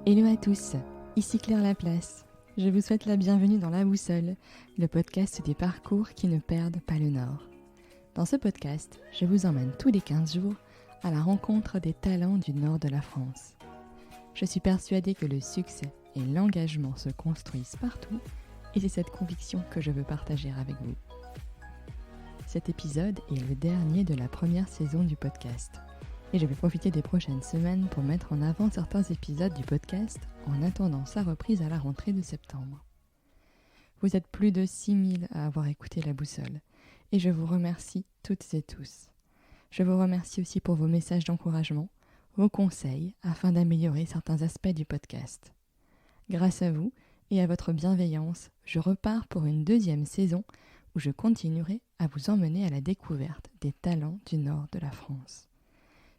Hello à tous, ici Claire Laplace. Je vous souhaite la bienvenue dans La Boussole, le podcast des parcours qui ne perdent pas le nord. Dans ce podcast, je vous emmène tous les 15 jours à la rencontre des talents du nord de la France. Je suis persuadée que le succès et l'engagement se construisent partout et c'est cette conviction que je veux partager avec vous. Cet épisode est le dernier de la première saison du podcast. Et je vais profiter des prochaines semaines pour mettre en avant certains épisodes du podcast en attendant sa reprise à la rentrée de septembre. Vous êtes plus de 6000 à avoir écouté La Boussole et je vous remercie toutes et tous. Je vous remercie aussi pour vos messages d'encouragement, vos conseils afin d'améliorer certains aspects du podcast. Grâce à vous et à votre bienveillance, je repars pour une deuxième saison où je continuerai à vous emmener à la découverte des talents du nord de la France.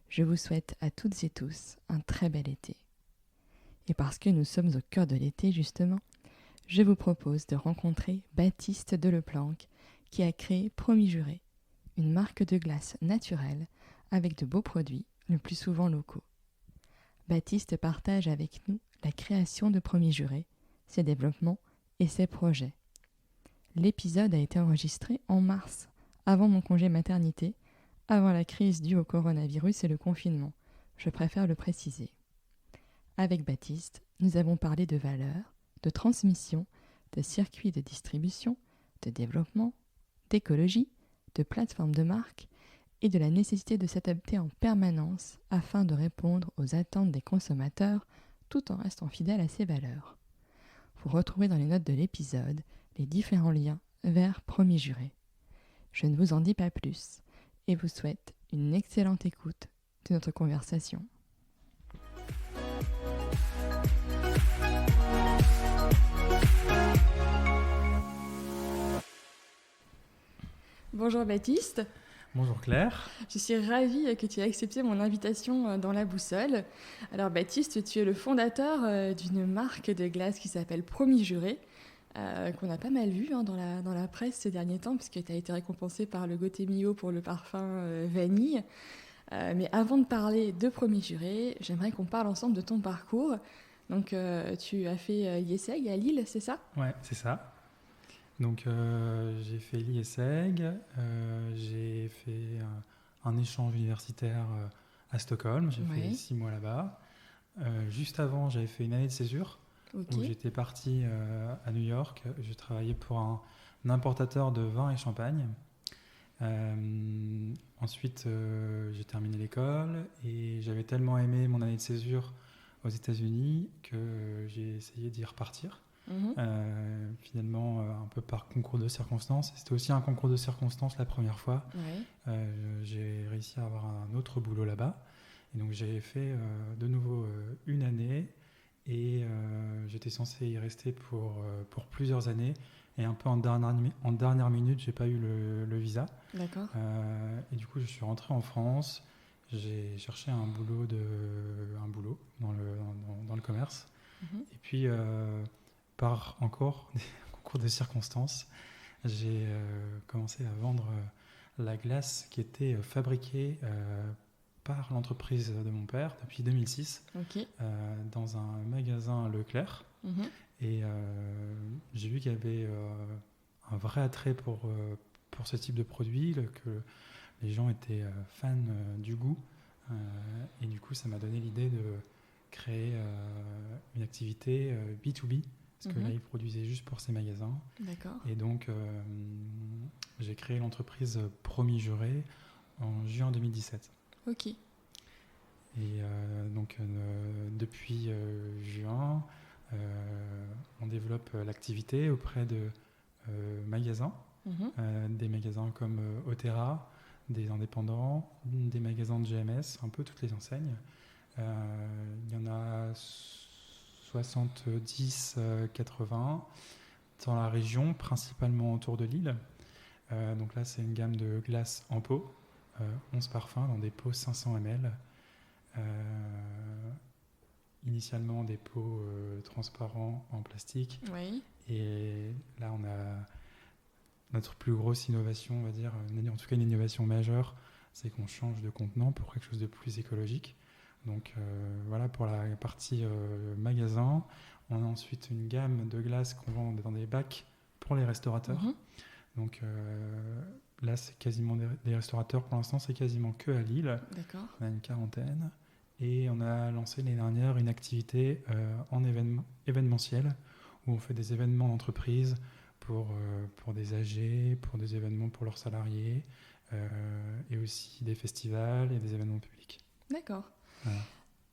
Je vous souhaite à toutes et tous un très bel été. Et parce que nous sommes au cœur de l'été justement, je vous propose de rencontrer Baptiste Deleplanque qui a créé Promis Juré, une marque de glace naturelle avec de beaux produits, le plus souvent locaux. Baptiste partage avec nous la création de Promis Juré, ses développements et ses projets. L'épisode a été enregistré en mars, avant mon congé maternité, avant la crise due au coronavirus et le confinement, je préfère le préciser. Avec Baptiste, nous avons parlé de valeurs, de transmission, de circuits de distribution, de développement, d'écologie, de plateformes de marque et de la nécessité de s'adapter en permanence afin de répondre aux attentes des consommateurs tout en restant fidèle à ses valeurs. Vous retrouvez dans les notes de l'épisode les différents liens vers Promis Juré. Je ne vous en dis pas plus et vous souhaite une excellente écoute de notre conversation. Bonjour Baptiste. Bonjour Claire. Je suis ravie que tu aies accepté mon invitation dans La Boussole. Alors Baptiste, tu es le fondateur d'une marque de glace qui s'appelle Promis Juré, qu'on a pas mal vu dans la presse ces derniers temps, puisque tu as été récompensé par le Gauthier Millot pour le parfum vanille. Mais avant de parler de Promis Juré, j'aimerais qu'on parle ensemble de ton parcours. Donc tu as fait l'IESEG à Lille, c'est ça ? Ouais, c'est ça. Donc j'ai fait l'IESEG, j'ai fait un échange universitaire à Stockholm, j'ai fait 6 mois là-bas. Juste avant, j'avais fait une année de césure, où j'étais parti à New York. Je travaillais pour un importateur de vin et champagne. Ensuite, j'ai terminé l'école et j'avais tellement aimé mon année de césure aux États-Unis que j'ai essayé d'y repartir. Finalement, un peu par concours de circonstances. C'était aussi un concours de circonstances la première fois. J'ai réussi à avoir un autre boulot là-bas. Et donc j'ai fait de nouveau une année et j'étais censé y rester pour plusieurs années. Et un peu en dernière minute, j'ai pas eu le visa. D'accord. Et du coup, je suis rentré en France. J'ai cherché un boulot dans le commerce. Et puis, par encore des concours de circonstances, j'ai commencé à vendre la glace qui était fabriquée par l'entreprise de mon père depuis 2006 dans un magasin Leclerc. Et j'ai vu qu'il y avait un vrai attrait pour ce type de produit, que les gens étaient fans du goût. Et du coup, ça m'a donné l'idée de créer une activité B2B, parce que là, ils produisaient juste pour ces magasins. D'accord. Et donc, j'ai créé l'entreprise Promis Juré en juin 2017. Ok. Et donc, depuis juin, on développe l'activité auprès de magasins, des magasins comme Otera, des indépendants, des magasins de GMS, un peu toutes les enseignes. Il y en a 70, 80 dans la région, principalement autour de Lille. Donc là, c'est une gamme de glaces en pot, 11 parfums dans des pots 500 ml. Initialement des pots transparents en plastique. Et là, on a notre plus grosse innovation, on va dire, en tout cas une innovation majeure, c'est qu'on change de contenant pour quelque chose de plus écologique. Donc voilà pour la partie magasin. On a ensuite une gamme de glaces qu'on vend dans des bacs pour les restaurateurs. Donc là, c'est quasiment des restaurateurs. Pour l'instant, c'est quasiment que à Lille. D'accord. On a une quarantaine. Et on a lancé l'année dernière une activité en événementiel où on fait des événements d'entreprise pour des AG, pour des événements pour leurs salariés et aussi des festivals et des événements publics. D'accord. Voilà.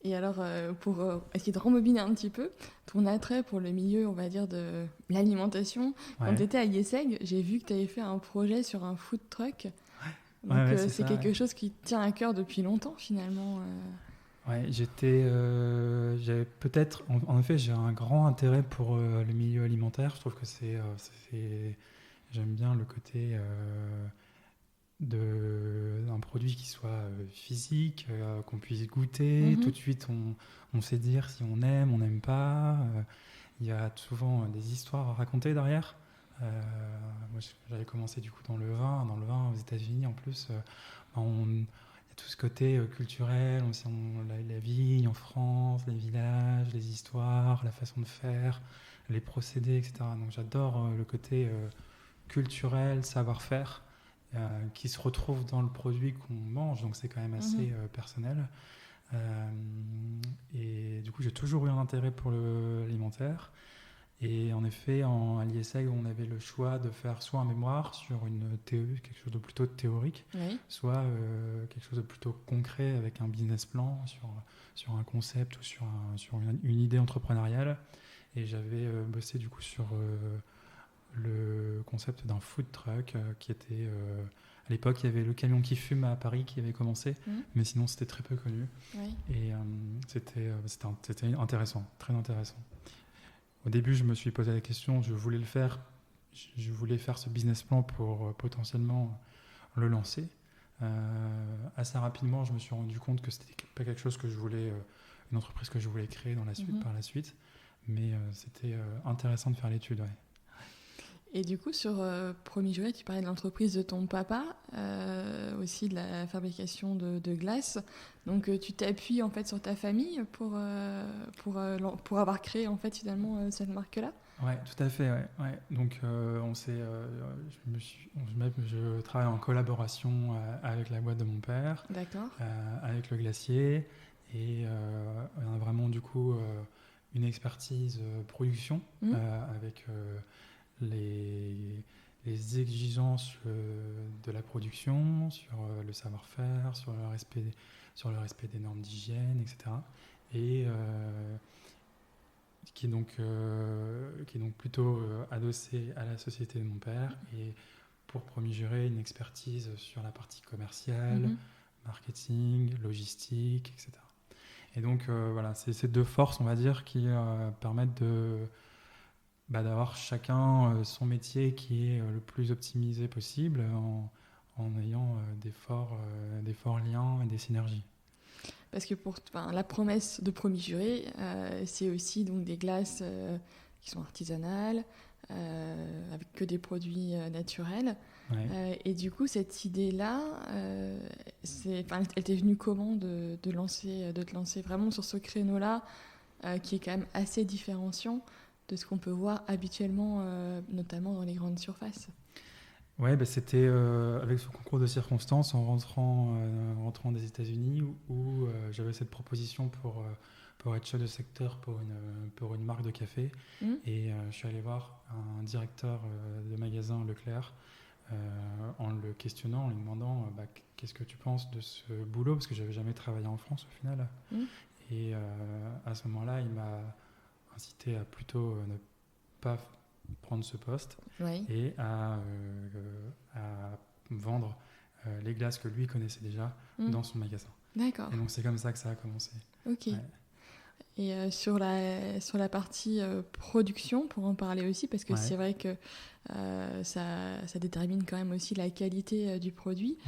Et alors, pour essayer de rembobiner un petit peu, ton attrait pour le milieu, on va dire, de l'alimentation, quand tu étais à Yeseg, j'ai vu que tu avais fait un projet sur un food truck. Donc c'est quelque chose qui te tient à cœur depuis longtemps, finalement. Ouais, j'avais peut-être, en effet, j'ai un grand intérêt pour le milieu alimentaire. Je trouve que j'aime bien le côté d'un produit qui soit physique, qu'on puisse goûter. Tout de suite, on sait dire si on n'aime pas. Il y a souvent des histoires à raconter derrière. Moi, j'avais commencé du coup dans le vin aux États-Unis en plus. Il y a tout ce côté culturel, la vigne en France, les villages, les histoires, la façon de faire, les procédés, etc. Donc j'adore le côté culturel, savoir-faire, qui se retrouve dans le produit qu'on mange, donc c'est quand même assez personnel. Et du coup, j'ai toujours eu un intérêt pour l'alimentaire. Et en effet, à l'IESEG, on avait le choix de faire soit un mémoire sur une TE, quelque chose de plutôt théorique, soit quelque chose de plutôt concret avec un business plan sur un concept ou sur une idée entrepreneuriale. Et j'avais bossé du coup sur le concept d'un food truck qui était... à l'époque, il y avait le camion qui fume à Paris qui avait commencé, mais sinon c'était très peu connu. Et c'était intéressant, très intéressant. Au début, je me suis posé la question, je voulais faire ce business plan pour potentiellement le lancer. Assez rapidement, je me suis rendu compte que c'était pas quelque chose que je voulais, une entreprise que je voulais créer par la suite, mais c'était intéressant de faire l'étude. Ouais. Et du coup, sur Promis Juré, tu parlais de l'entreprise de ton papa, aussi de la fabrication de glace. Donc, tu t'appuies en fait sur ta famille pour avoir créé en fait finalement cette marque-là. Ouais, tout à fait. Ouais. Donc, je travaille en collaboration avec la boîte de mon père, avec le glacier, et on a vraiment du coup une expertise production avec les exigences de la production, sur le savoir-faire, sur le respect des normes d'hygiène, etc. Et qui est donc plutôt adossé à la société de mon père, et pour Promis Juré, une expertise sur la partie commerciale, marketing, logistique, etc. Et donc voilà, c'est ces deux forces, on va dire, qui permettent d'avoir chacun son métier qui est le plus optimisé possible en ayant des forts liens et des synergies. Parce que la promesse de Promis Juré, c'est aussi donc des glaces qui sont artisanales, avec que des produits naturels. Et du coup, cette idée-là, elle t'est venue comment de te lancer vraiment sur ce créneau-là, qui est quand même assez différenciant de ce qu'on peut voir habituellement, notamment dans les grandes surfaces. Ouais, c'était avec ce concours de circonstances en rentrant des États-Unis où j'avais cette proposition pour être chef de secteur pour une marque de café. Et je suis allé voir un directeur de magasin Leclerc en le questionnant, en lui demandant qu'est-ce que tu penses de ce boulot, parce que j'avais jamais travaillé en France au final. Et à ce moment-là, il m'a incité à plutôt ne pas prendre ce poste et à vendre les glaces que lui connaissait déjà dans son magasin. D'accord. Et donc c'est comme ça que ça a commencé. Ok. Ouais. Et sur la partie production, pour en parler aussi, parce que c'est vrai que ça détermine quand même aussi la qualité du produit.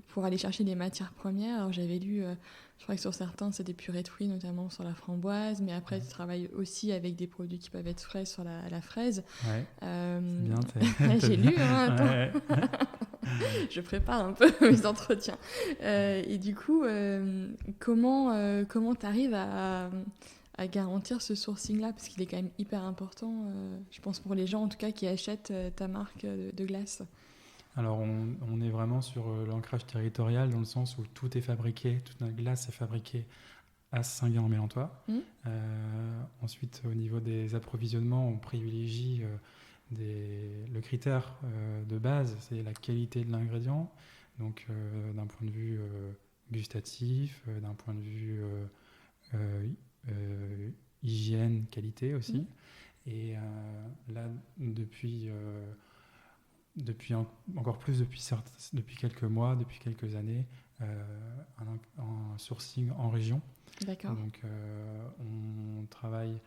Pour aller chercher des matières premières, alors j'avais lu, je crois que sur certains c'est des purées de fruits, notamment sur la framboise, mais après tu travailles aussi avec des produits qui peuvent être frais sur la fraise. C'est bien, j'ai lu, je prépare un peu mes entretiens. Et du coup, comment tu arrives à garantir ce sourcing-là? Parce qu'il est quand même hyper important, je pense, pour les gens, en tout cas, qui achètent ta marque de glace. Alors, on est vraiment sur l'ancrage territorial dans le sens où tout est fabriqué, toute notre glace est fabriquée à Saint-Guin-en-Mélantois. Ensuite, au niveau des approvisionnements, on privilégie le critère de base, c'est la qualité de l'ingrédient. Donc, d'un point de vue gustatif, d'un point de vue hygiène, qualité aussi. Et là, encore plus depuis quelques mois, depuis quelques années, un sourcing en région. D'accord. Donc on travaille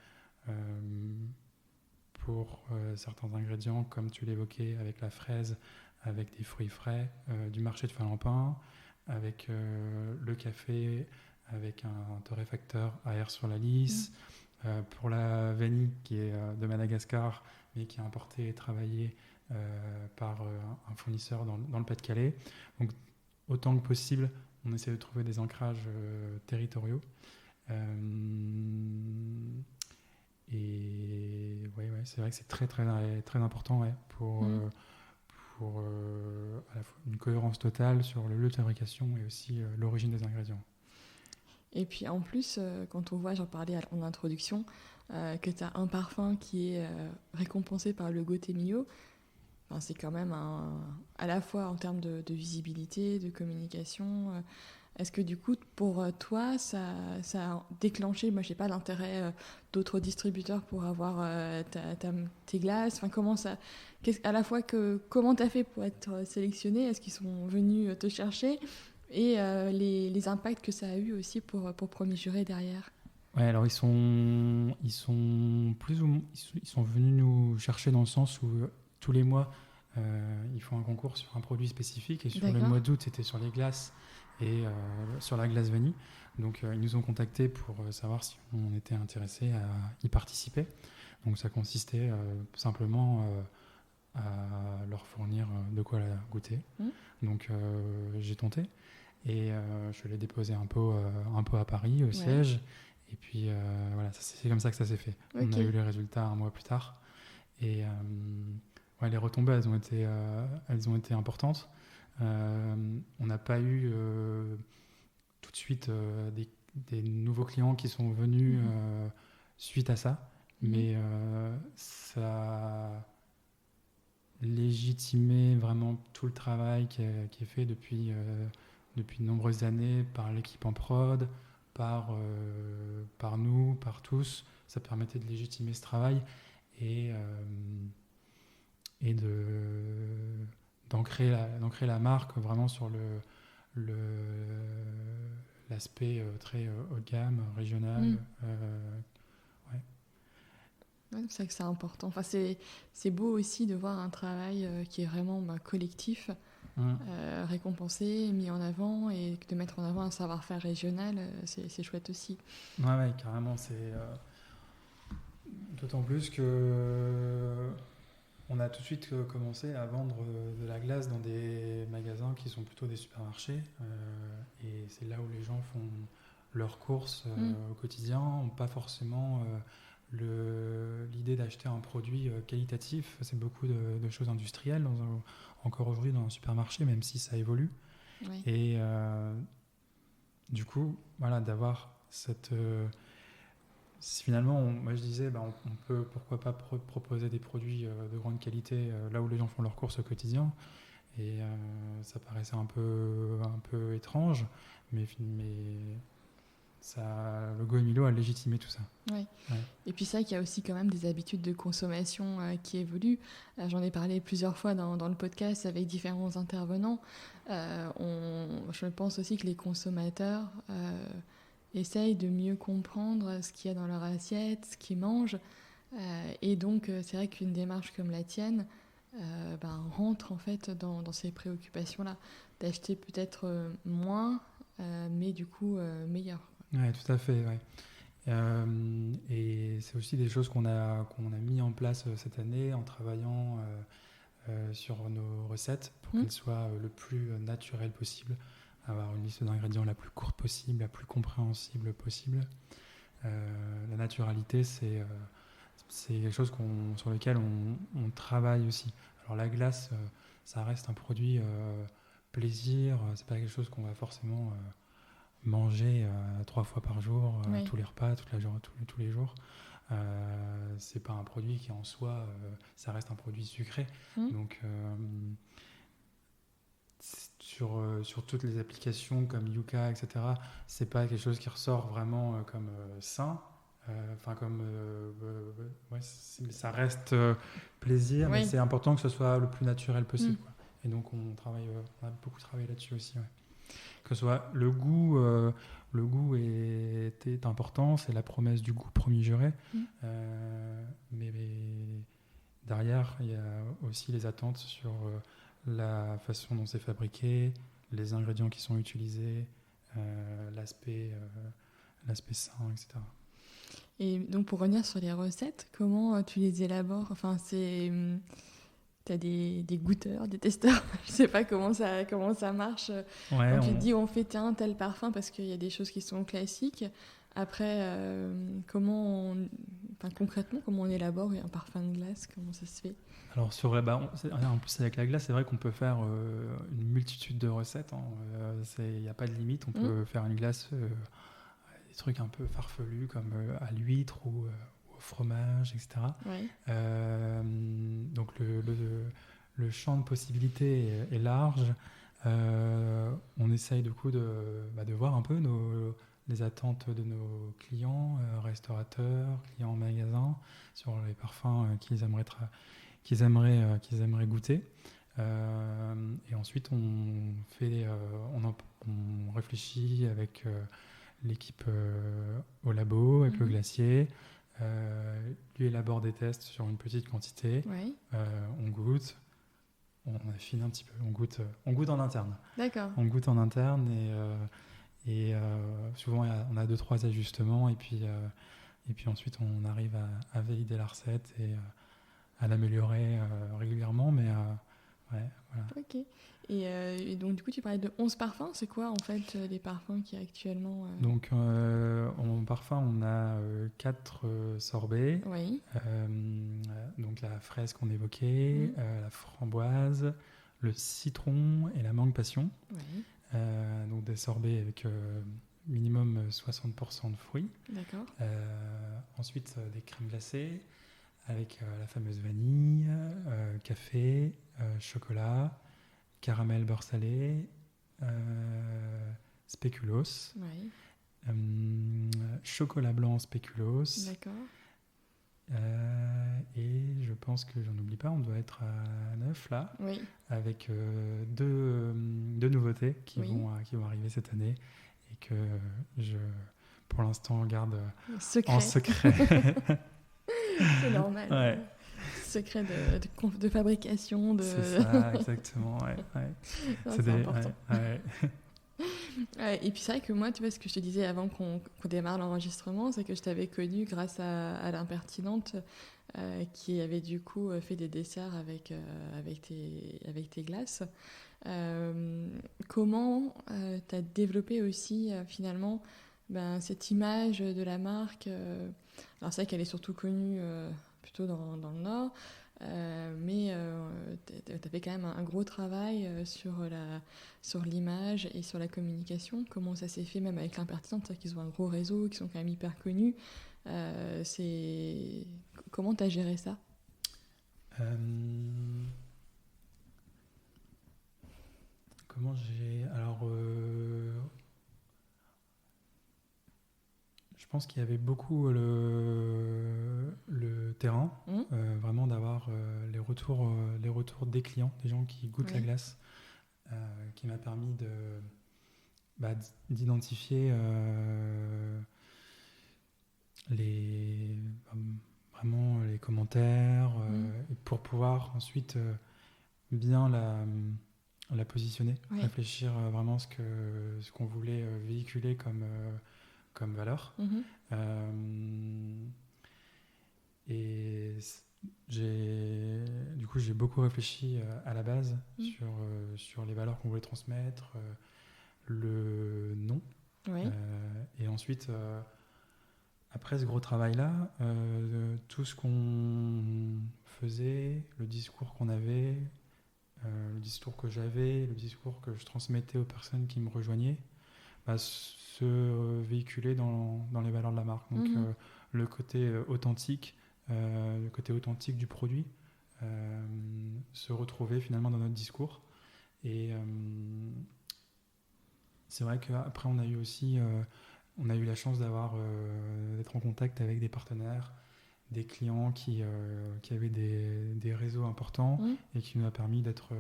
pour certains ingrédients, comme tu l'évoquais, avec la fraise, avec des fruits frais, du marché de Falampin, avec le café, avec un torréfacteur à air sur la lisse, pour la vanille qui est de Madagascar, mais qui est importée et travaillée par un fournisseur dans le Pas-de-Calais. Donc autant que possible, on essaie de trouver des ancrages territoriaux. Et c'est vrai que c'est très très très important pour à la fois une cohérence totale sur le lieu de fabrication et aussi l'origine des ingrédients. Et puis en plus, quand on voit, j'en parlais en introduction, que tu as un parfum qui est récompensé par le Gaultier Millau, c'est quand même à la fois en termes de visibilité, de communication. Est-ce que du coup, pour toi, ça a déclenché, moi je sais pas, l'intérêt d'autres distributeurs pour avoir tes glaces? Enfin, comment t'as fait pour être sélectionné? Est-ce qu'ils sont venus te chercher? Et les impacts que ça a eu aussi pour Premier Juré derrière. Ouais, alors ils sont venus nous chercher dans le sens où tous les mois ils font un concours sur un produit spécifique, et sur le mois d'août c'était sur les glaces et sur la glace vanille. Donc ils nous ont contactés pour savoir si on était intéressé à y participer. Donc ça consistait simplement à leur fournir de quoi la goûter. Donc j'ai tenté. Et je l'ai déposé un peu à Paris, au siège. Et puis voilà, c'est comme ça que ça s'est fait. Okay. On a eu les résultats un mois plus tard. Et les retombées, elles ont été importantes. On n'a pas eu tout de suite des nouveaux clients qui sont venus suite à ça. Mais ça a légitimé vraiment tout le travail qui est fait depuis de nombreuses années par l'équipe en prod, par nous, par tous. Ça permettait de légitimer ce travail et d'ancrer la marque vraiment sur l'aspect très haut de gamme, régional. C'est vrai que c'est important. Enfin, c'est beau aussi de voir un travail qui est vraiment collectif, récompensé, mis en avant, et de mettre en avant un savoir-faire régional, c'est chouette aussi. Ouais, carrément. C'est d'autant plus que on a tout de suite commencé à vendre de la glace dans des magasins qui sont plutôt des supermarchés, et c'est là où les gens font leurs courses au quotidien, n'ont pas forcément l'idée d'acheter un produit qualitatif. C'est beaucoup de choses industrielles encore aujourd'hui dans un supermarché, même si ça évolue. Oui. Et du coup, voilà, d'avoir cette... finalement, moi je disais, on peut pourquoi pas proposer des produits de grande qualité là où les gens font leurs courses au quotidien. Et ça paraissait un peu étrange, mais le Gaultier Millau a légitimé tout ça. Oui. Ouais. Et puis ça, qu'il y a aussi quand même des habitudes de consommation qui évoluent. J'en ai parlé plusieurs fois dans le podcast avec différents intervenants. Je pense aussi que les consommateurs essayent de mieux comprendre ce qu'il y a dans leur assiette, ce qu'ils mangent. Et donc, c'est vrai qu'une démarche comme la tienne rentre en fait dans ces préoccupations-là. D'acheter peut-être moins, mais du coup meilleur. Oui, tout à fait. Ouais. Et c'est aussi des choses qu'on a mis en place cette année en travaillant sur nos recettes pour qu'elles soient le plus naturelles possible, avoir une liste d'ingrédients la plus courte possible, la plus compréhensible possible. La naturalité, c'est quelque chose sur lequel on travaille aussi. Alors la glace, ça reste un produit plaisir, c'est pas quelque chose qu'on va forcément manger 3 fois par jour, tous les repas, tous les jours. C'est pas un produit qui en soi, ça reste un produit sucré. Donc sur toutes les applications comme Yuka, etc., c'est pas quelque chose qui ressort vraiment comme sain. Ça reste plaisir, mais c'est important que ce soit le plus naturel possible. Quoi. Et donc on a beaucoup travaillé là-dessus aussi. Ouais. Que ce soit le goût est important, c'est la promesse du goût premier juré. Mais derrière, il y a aussi les attentes sur la façon dont c'est fabriqué, les ingrédients qui sont utilisés, l'aspect sain, etc. Et donc pour revenir sur les recettes, comment tu les élabores ? Enfin, t'as des goûteurs, des testeurs, je sais pas comment ça marche. Ouais, donc tu te dis on fait tel parfum parce qu'il y a des choses qui sont classiques. Après, concrètement, comment on élabore un parfum de glace ? Comment ça se fait ? Alors en plus avec la glace, c'est vrai qu'on peut faire une multitude de recettes. Il n'y a pas de limite. On peut faire une glace, des trucs un peu farfelus comme à l'huître ou au fromage, etc. Ouais. Donc le champ de possibilités est large. On essaye du coup de voir un peu les attentes de nos clients, restaurateurs, clients en magasin, sur les parfums qu'ils aimeraient goûter. Et ensuite, on réfléchit avec l'équipe au labo, avec le glacier. Lui élabore des tests sur une petite quantité. Ouais. On goûte. On affine un petit peu. On goûte en interne. D'accord. On goûte en interne et souvent on a 2-3 ajustements et puis ensuite on arrive à valider la recette et à l'améliorer régulièrement, mais ouais, voilà. Ok. Et donc du coup tu parlais de 11 parfums, c'est quoi en fait les parfums qui actuellement Donc en parfum on a 4 sorbets. Oui. Donc la fraise qu'on évoquait, la framboise, le citron et la mangue passion. Oui. Donc des sorbets avec minimum 60% de fruits. D'accord. Ensuite des crèmes glacées avec la fameuse vanille, café, chocolat, caramel beurre salé, spéculoos, chocolat blanc spéculoos. D'accord. Et je pense que j'en oublie pas, on doit être à 9 là, oui. avec deux nouveautés qui vont arriver cette année et que je, pour l'instant, garde en secret. C'est normal. Ouais. Secret de fabrication. C'est ça, exactement. Ouais. Non, c'est important. Ouais. Et puis c'est vrai que moi, tu vois, ce que je te disais avant qu'on démarre l'enregistrement, c'est que je t'avais connue grâce à l'Impertinente qui avait du coup fait des desserts avec tes glaces. Comment tu as développé aussi finalement cette image de la marque alors c'est vrai qu'elle est surtout connue plutôt dans le Nord, mais tu as fait quand même un gros travail sur l'image et sur la communication. Comment ça s'est fait même avec l'Impertinente, c'est-à-dire qu'ils ont un gros réseau, qui sont quand même hyper connus. Comment tu as géré ça ? Comment j'ai... Alors... Je pense qu'il y avait beaucoup le terrain, vraiment d'avoir les retours des clients, des gens qui goûtent la glace, qui m'a permis d'identifier vraiment les commentaires et pour pouvoir ensuite bien la positionner, réfléchir vraiment ce qu'on voulait véhiculer comme valeur. Et Du coup, j'ai beaucoup réfléchi à la base sur les valeurs qu'on voulait transmettre, le nom. Oui. Et ensuite, après ce gros travail-là, tout ce qu'on faisait, le discours qu'on avait, le discours que j'avais, le discours que je transmettais aux personnes qui me rejoignaient, se véhiculer dans les valeurs de la marque. Donc le côté authentique du produit se retrouver finalement dans notre discours. Et c'est vrai qu'après on a eu la chance d'être en contact avec des partenaires, des clients qui avaient des réseaux importants et qui nous a permis d'être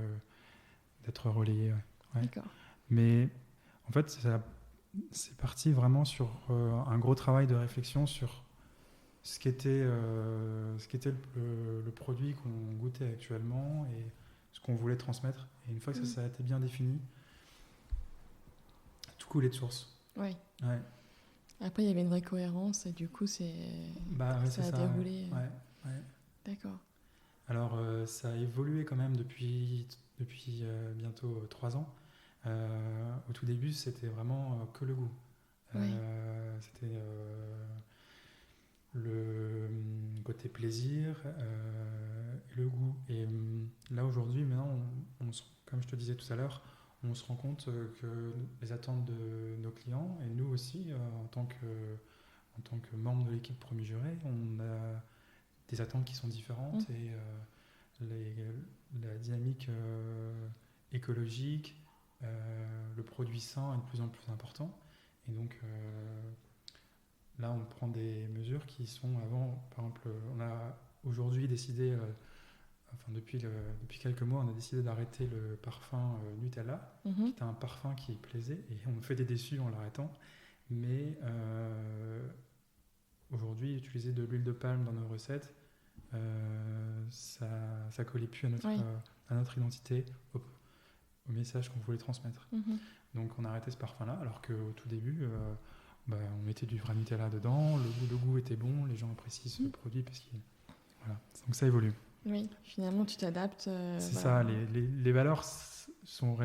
relayés. Ouais. D'accord. Mais en fait, c'est parti vraiment sur un gros travail de réflexion sur ce qu'était le produit qu'on goûtait actuellement et ce qu'on voulait transmettre. Et une fois que ça a été bien défini, tout coulait de source. Oui. Ouais. Après, il y avait une vraie cohérence et du coup, ça a déroulé. Ouais. D'accord. Alors, ça a évolué quand même depuis bientôt 3 ans. Au tout début, c'était vraiment que le goût. C'était le côté plaisir, le goût. Et là, aujourd'hui, maintenant, comme je te disais tout à l'heure, on se rend compte que les attentes de nos clients, et nous aussi, en tant que membre de l'équipe Promis Juré, on a des attentes qui sont différentes et la dynamique écologique, le produit sain est de plus en plus important. Et donc là, on prend des mesures qui sont avant, par exemple, on a aujourd'hui décidé, depuis quelques mois, on a décidé d'arrêter le parfum Nutella, qui était un parfum qui plaisait, et on fait des déçus en l'arrêtant. Mais aujourd'hui, utiliser de l'huile de palme dans nos recettes, ça collait plus à notre identité, au message qu'on voulait transmettre. Donc on a arrêté ce parfum-là, alors qu'au tout début, on mettait du vrai Nutella dedans, le goût était bon, les gens apprécient ce produit parce qu'il... Voilà. Donc ça évolue. Oui, finalement tu t'adaptes. C'est ça, les valeurs sont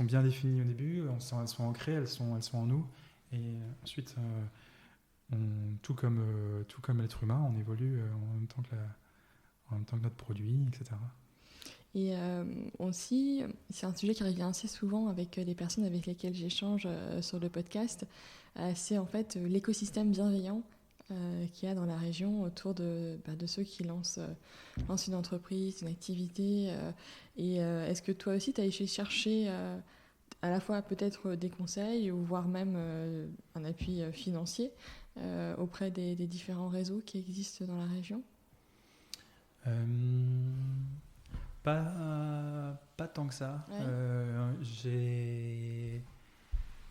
bien définies au début, elles sont ancrées, elles sont en nous, et ensuite, tout comme l'être humain, on évolue en même temps que notre produit, etc. Et aussi, c'est un sujet qui revient assez souvent avec les personnes avec lesquelles j'échange sur le podcast, c'est en fait l'écosystème bienveillant qu'il y a dans la région autour de ceux qui lancent une entreprise, une activité. Et est-ce que toi aussi, tu as essayé de chercher à la fois peut-être des conseils ou voire même un appui financier auprès des différents réseaux qui existent dans la région ? Pas tant que ça. Ouais.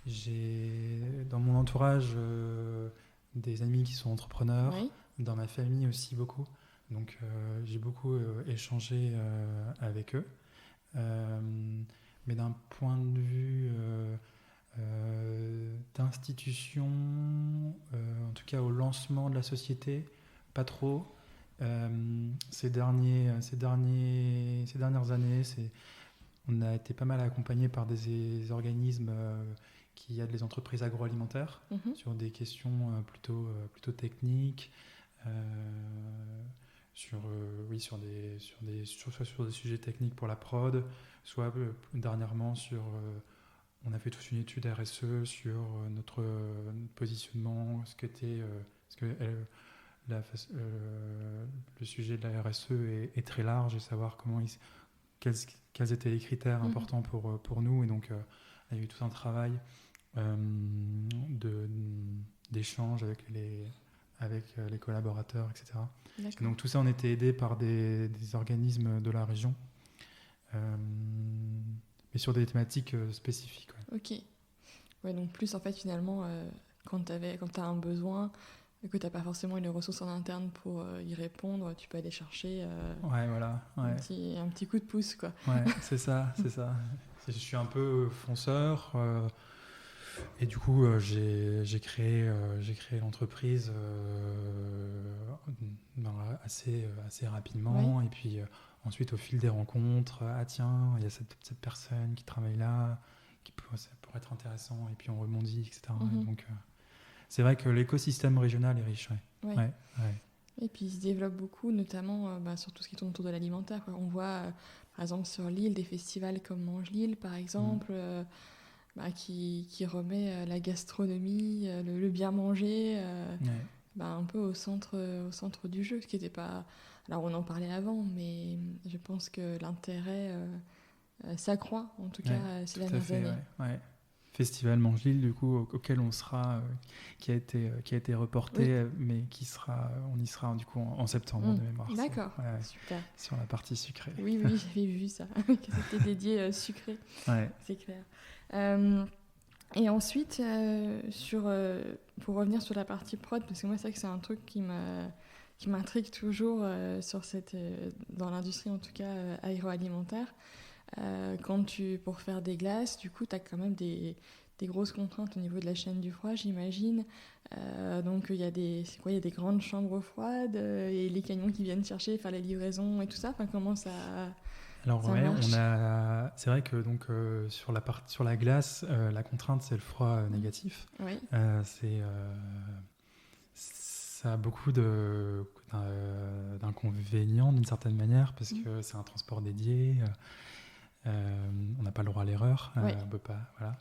J'ai dans mon entourage des amis qui sont entrepreneurs, dans ma famille aussi beaucoup. Donc j'ai beaucoup échangé avec eux. Mais d'un point de vue d'institution, en tout cas au lancement de la société, pas trop. Ces dernières années, on a été pas mal accompagné par des organismes qui aident les entreprises agroalimentaires sur des questions plutôt techniques, soit sur des sujets techniques pour la prod, soit dernièrement on a fait toute une étude RSE sur notre positionnement, le sujet de la RSE est très large et savoir quels étaient les critères importants pour nous. Et donc, il y a eu tout un travail d'échange avec les collaborateurs, etc. Et donc, tout ça, on était aidé par des organismes de la région, mais sur des thématiques spécifiques. Ouais. Ok. Ouais, donc plus, en fait, finalement, quand tu as un besoin... que tu n'as pas forcément les ressources en interne pour y répondre, tu peux aller chercher un petit coup de pouce, quoi. Ouais, c'est ça. Je suis un peu fonceur. Et du coup, j'ai créé l'entreprise assez rapidement. Ouais. Et puis ensuite, au fil des rencontres, tiens, il y a cette personne qui travaille là, ça pourrait être intéressant. Et puis on rebondit, etc. Et donc, c'est vrai que l'écosystème régional est riche. Ouais. Ouais, ouais. Et puis il se développe beaucoup, notamment sur tout ce qui tourne autour de l'alimentaire, quoi. On voit, par exemple, sur l'île, des festivals comme Mange l'île, par exemple, qui remet la gastronomie, le bien manger, Ouais. un peu au centre du jeu, ce qui n'était pas... Alors on en parlait avant, mais je pense que l'intérêt s'accroît, en tout cas, ces Tout à dernières fait, années. ouais. Festival Mangelil, du coup, auquel on sera, qui a été reporté, Oui. mais on y sera du coup en septembre de mémoire. D'accord, Ouais, super. sur la partie sucrée. Oui, j'avais vu ça, que c'était dédié sucré, Ouais. c'est clair. Et ensuite, pour revenir sur la partie prod, parce que moi, c'est vrai que c'est un truc qui m'intrigue toujours dans l'industrie, en tout cas agroalimentaire. Pour faire des glaces, du coup, tu as quand même des grosses contraintes au niveau de la chaîne du froid, j'imagine. Donc, il y a des grandes chambres froides et les camions qui viennent chercher, faire les livraisons et tout ça. Enfin, comment ça marche? C'est vrai que donc sur la glace, la contrainte c'est le froid négatif. Oui. Ça a beaucoup d'inconvénients d'une certaine manière parce que c'est un transport dédié. On n'a pas le droit à l'erreur. On peut pas, voilà.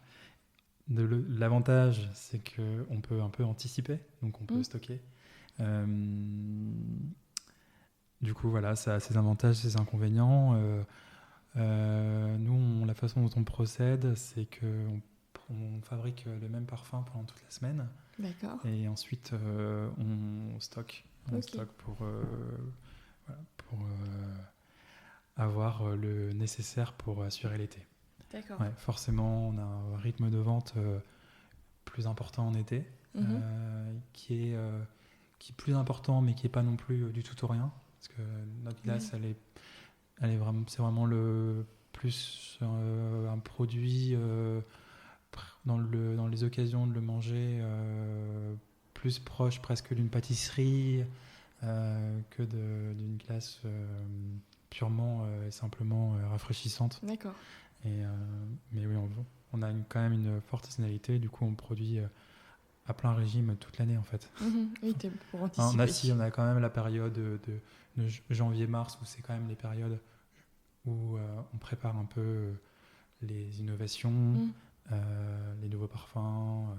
L'avantage, c'est qu'on peut un peu anticiper, donc on peut stocker. Du coup, voilà, ça a ses avantages, ses inconvénients. Nous, la façon dont on procède, c'est qu'on fabrique le même parfum pendant toute la semaine. D'accord. Et ensuite, on stocke. On stocke pour avoir le nécessaire pour assurer l'été. D'accord. Ouais, forcément, on a un rythme de vente plus important en été, qui est plus important, mais qui n'est pas non plus du tout au rien. Parce que notre glace, c'est vraiment le plus un produit dans les occasions de le manger plus proche presque d'une pâtisserie que d'une glace purement et simplement rafraîchissante. D'accord. Mais oui, on a quand même une forte saisonnalité, du coup on produit à plein régime toute l'année en fait. Oui, pour anticiper. On a quand même la période de janvier-mars où c'est quand même les périodes où on prépare un peu les innovations, les nouveaux parfums.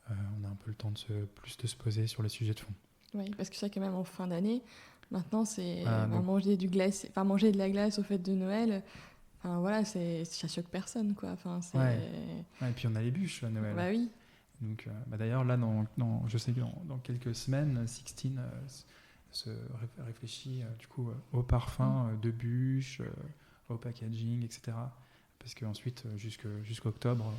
On a un peu le temps de se poser sur les sujets de fond. Oui, parce que ça, quand même, en fin d'année, maintenant, c'est manger de la glace au fait de Noël. Enfin, voilà, ça choque personne, quoi. Enfin, et puis on a les bûches à Noël. Bah oui. Donc, d'ailleurs, là, je sais que dans quelques semaines, Sixtine se réfléchit du coup au parfum de bûches, au packaging, etc. Parce qu'ensuite, jusqu'octobre,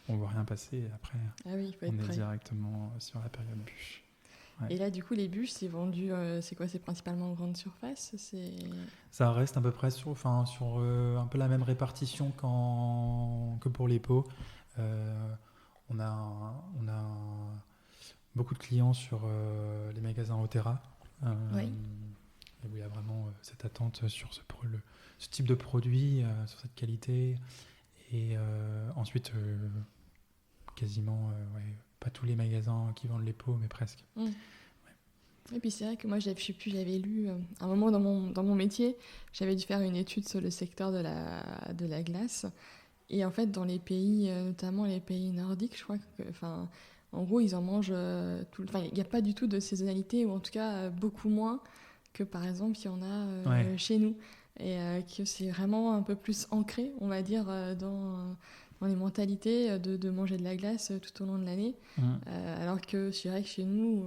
on ne voit rien passer. Et après, on est directement sur la période bûche. Ouais. Et là, du coup, les bûches, c'est vendu, c'est quoi? C'est principalement en grande surface? Ça reste à peu près sur un peu la même répartition que pour les pots. On a beaucoup de clients sur les magasins Otera. Et où il y a vraiment cette attente sur ce type de produit, sur cette qualité. Et ensuite, quasiment, pas tous les magasins qui vendent les pots, mais presque. Et puis c'est vrai que moi, j'avais lu, à un moment dans mon métier, j'avais dû faire une étude sur le secteur de la glace. Et en fait, dans les pays, notamment les pays nordiques, je crois que, en gros, ils en mangent il n'y a pas du tout de saisonnalité, ou en tout cas beaucoup moins que par exemple il y en a chez nous. Et que c'est vraiment un peu plus ancré, on va dire, dans les mentalités de manger de la glace tout au long de l'année. Alors que je dirais que chez nous,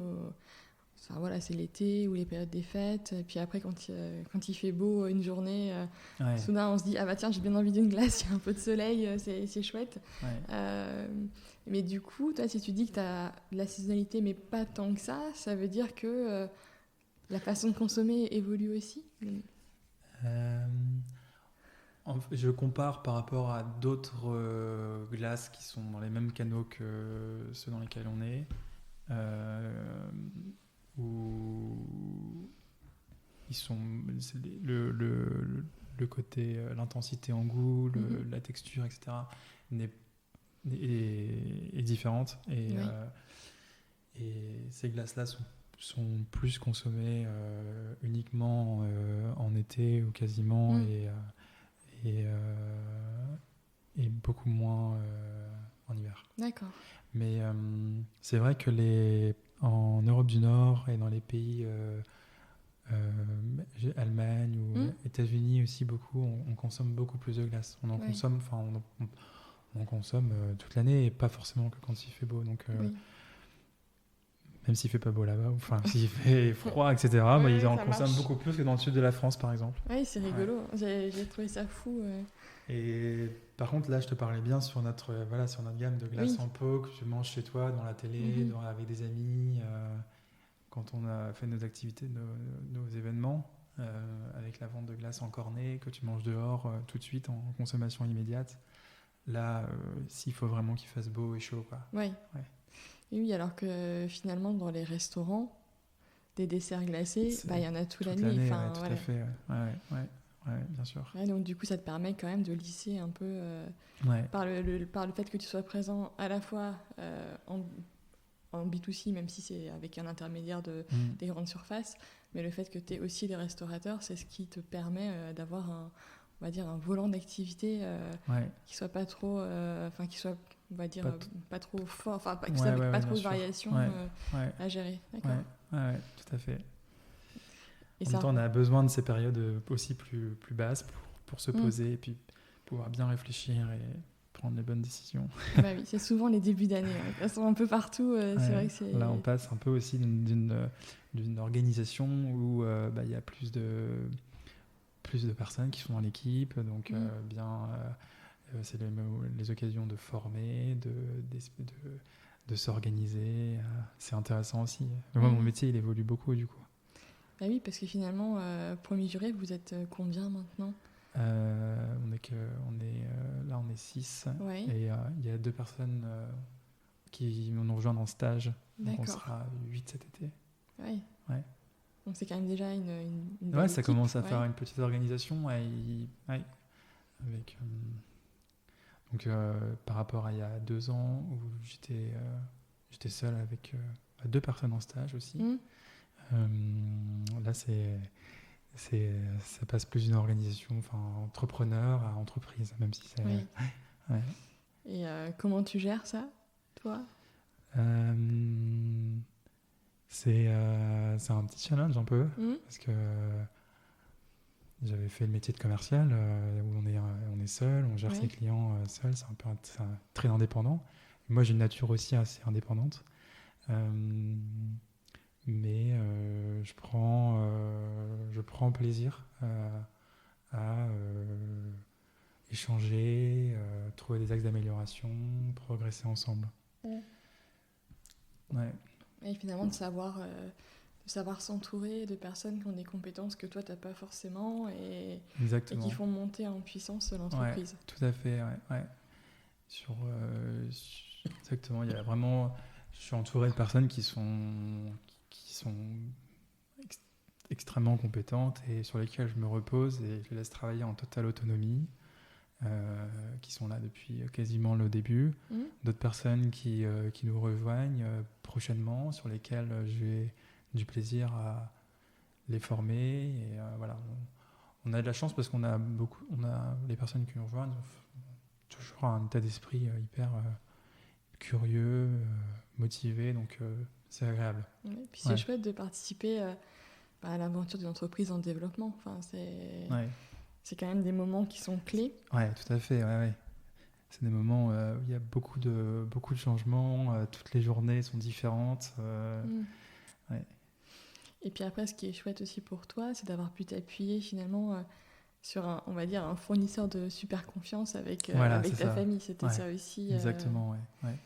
c'est l'été ou les périodes des fêtes. Et puis après, quand il fait beau une journée, soudain on se dit « Ah bah tiens, j'ai bien envie d'une glace, il y a un peu de soleil, c'est chouette. » Mais du coup, toi, si tu dis que tu as de la saisonnalité, mais pas tant que ça veut dire que la façon de consommer évolue aussi? Je compare par rapport à d'autres glaces qui sont dans les mêmes canaux que ceux dans lesquels on est, où ils sont le côté, l'intensité en goût, la texture, etc. est différente et ces glaces-là sont plus consommées uniquement en été ou quasiment et beaucoup moins en hiver. D'accord. Mais c'est vrai que en Europe du Nord et dans les pays Allemagne ou États-Unis aussi beaucoup, on consomme beaucoup plus de glace. On en consomme, on consomme toute l'année et pas forcément que quand il fait beau. Donc même s'il fait pas beau là-bas, enfin s'il fait froid, etc. Ils en consomment beaucoup plus que dans le sud de la France, par exemple. Oui, c'est rigolo. Ouais. J'ai trouvé ça fou. Et par contre, là, je te parlais bien sur notre gamme de glaces en pot que tu manges chez toi, dans la télé, avec des amis, quand on a fait nos activités, nos événements, avec la vente de glace en cornet, que tu manges dehors tout de suite en consommation immédiate. Là, s'il faut vraiment qu'il fasse beau et chaud, quoi. Oui. Oui, alors que finalement, dans les restaurants, des desserts glacés, il y en a toute l'année. Tout à fait. Ouais, bien sûr. Ouais, donc du coup, ça te permet quand même de lisser un peu par le fait que tu sois présent à la fois en B2C, même si c'est avec un intermédiaire des grandes surfaces, mais le fait que tu aies aussi des restaurateurs, c'est ce qui te permet d'avoir un volant d'activité qui soit pas trop, qui soit, on va dire, pas trop fort, pas trop de variations à gérer. D'accord. Ouais, tout à fait. Et en même temps, on a besoin de ces périodes aussi plus basses pour se poser et puis pouvoir bien réfléchir et prendre les bonnes décisions. Bah oui, c'est souvent les débuts d'année. Elles sont un peu partout. C'est vrai que c'est... Là, on passe un peu aussi d'une organisation où y a plus de personnes qui sont dans l'équipe. Donc, c'est les occasions de former, de s'organiser. C'est intéressant aussi. Mais moi, mon métier, il évolue beaucoup du coup. Ah oui, parce que finalement, premier juré, vous êtes combien maintenant ? On est 6 et il y a 2 personnes qui nous rejoignent en stage. Donc on sera 8 cet été. Ouais. Donc c'est quand même déjà une belle équipe. Ça commence à faire une petite organisation avec donc par rapport à il y a 2 ans où j'étais seul avec 2 personnes en stage aussi. Là ça passe plus d'une organisation, entrepreneur à entreprise, même si c'est... Et comment tu gères ça, toi ? C'est un petit challenge un peu, parce que j'avais fait le métier de commercial, où on est seul, on gère ses clients seul, c'est très indépendant. Moi, j'ai une nature aussi assez indépendante. Mais je prends plaisir à échanger, trouver des axes d'amélioration, progresser ensemble. Et finalement, de savoir s'entourer de personnes qui ont des compétences que toi, tu n'as pas forcément et qui font monter en puissance l'entreprise. Tout à fait, exactement, il y a vraiment... Je suis entouré de personnes qui sont extrêmement compétentes et sur lesquelles je me repose et je les laisse travailler en totale autonomie, qui sont là depuis quasiment le début. D'autres personnes qui nous rejoignent prochainement, sur lesquelles j'ai du plaisir à les former. Et on a de la chance parce qu'on a les personnes qui nous rejoignent ont toujours un état d'esprit hyper curieux, motivé, donc c'est agréable. Puis c'est chouette de participer à l'aventure d'une entreprise en développement. C'est quand même des moments qui sont clés. Ouais, tout à fait. C'est des moments où il y a beaucoup de changements. Toutes les journées sont différentes. Et puis après, ce qui est chouette aussi pour toi, c'est d'avoir pu t'appuyer finalement sur un fournisseur de super confiance avec ta famille. C'était ça aussi. Exactement, ouais.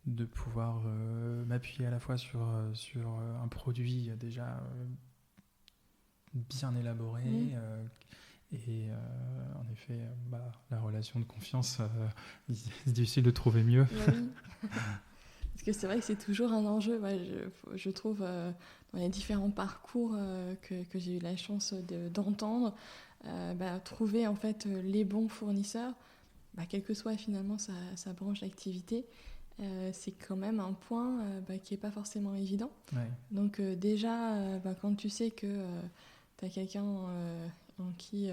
De pouvoir m'appuyer à la fois sur un produit déjà bien élaboré Et en effet, la relation de confiance, c'est difficile de trouver mieux. Oui. Parce que c'est vrai que c'est toujours un enjeu, je trouve, dans les différents parcours que j'ai eu la chance d'entendre, trouver en fait les bons fournisseurs, quelle que soit finalement sa branche d'activité, c'est quand même un point qui n'est pas forcément évident. Ouais. Donc déjà, quand tu sais que tu as quelqu'un en qui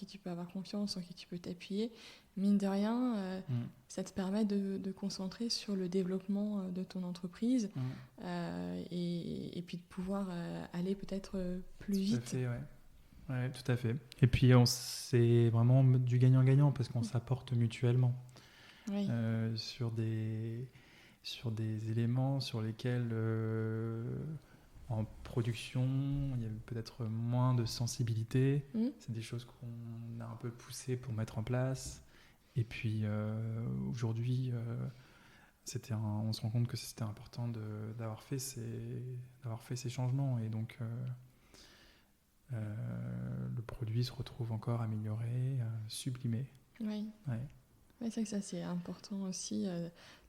tu peux avoir confiance, en qui tu peux t'appuyer, mine de rien, ça te permet de concentrer sur le développement de ton entreprise et puis de pouvoir aller peut-être plus tout vite. À fait, ouais. Ouais, tout à fait. Et puis c'est vraiment du gagnant-gagnant parce qu'on s'apporte mutuellement sur des éléments sur lesquels en production il y a peut-être moins de sensibilité. C'est des choses qu'on a un peu poussées pour mettre en place. Et puis aujourd'hui, on se rend compte que c'était important d'avoir fait ces changements. Et donc le produit se retrouve encore amélioré, sublimé. Oui. Ouais, c'est vrai que ça c'est important aussi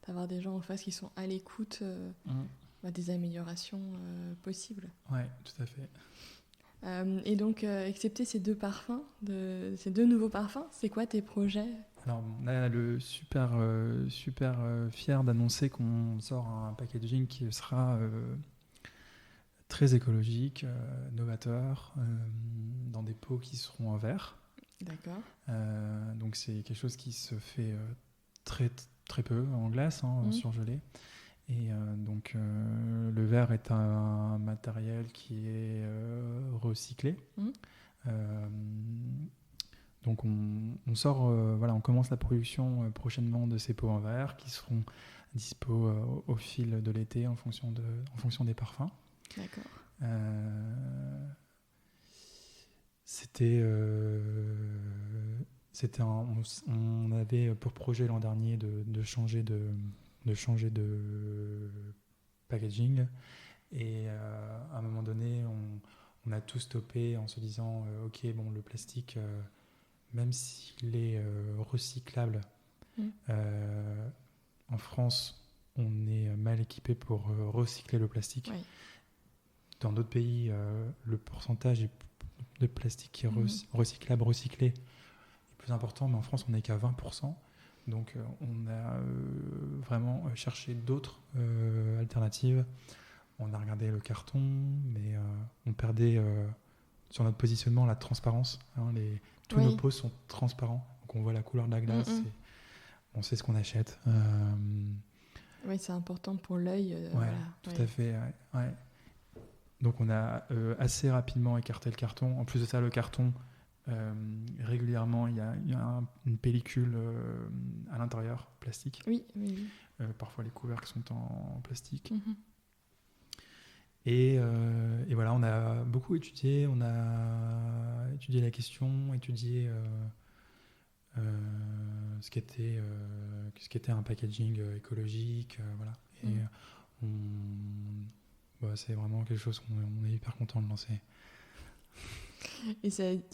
d'avoir des gens en face qui sont à l'écoute des améliorations possibles. Oui, tout à fait. Et donc, excepté ces deux nouveaux parfums, c'est quoi tes projets ? Alors, on a le super fier d'annoncer qu'on sort un packaging qui sera très écologique, novateur, dans des pots qui seront en verre. D'accord. Donc c'est quelque chose qui se fait très, très peu en glace, surgelé. Et donc le verre est un matériel qui est recyclé. Donc on sort, on commence la production prochainement de ces pots en verre qui seront dispo au fil de l'été en fonction des parfums. D'accord. On avait pour projet l'an dernier de changer de packaging et à un moment donné on a tout stoppé en se disant ok bon le plastique même s'il est recyclable en France on est mal équipé pour recycler le plastique. Oui. Dans d'autres pays le pourcentage de plastique qui est recyclable, recyclé est plus important, mais en France on n'est qu'à 20%. Donc on a vraiment cherché d'autres alternatives. On a regardé le carton, mais on perdait sur notre positionnement la transparence. Tous nos pots sont transparents, donc on voit la couleur de la glace et on sait ce qu'on achète. Oui, c'est important pour l'œil. Tout à fait. Ouais. Donc on a assez rapidement écarté le carton. En plus de ça, le carton, régulièrement, il y a une pellicule à l'intérieur, plastique. Oui. Parfois les couvercles sont en plastique. Et voilà, on a beaucoup étudié. On a étudié la question, étudié ce qu'était un packaging écologique. Voilà. Et c'est vraiment quelque chose qu'on est hyper content de lancer.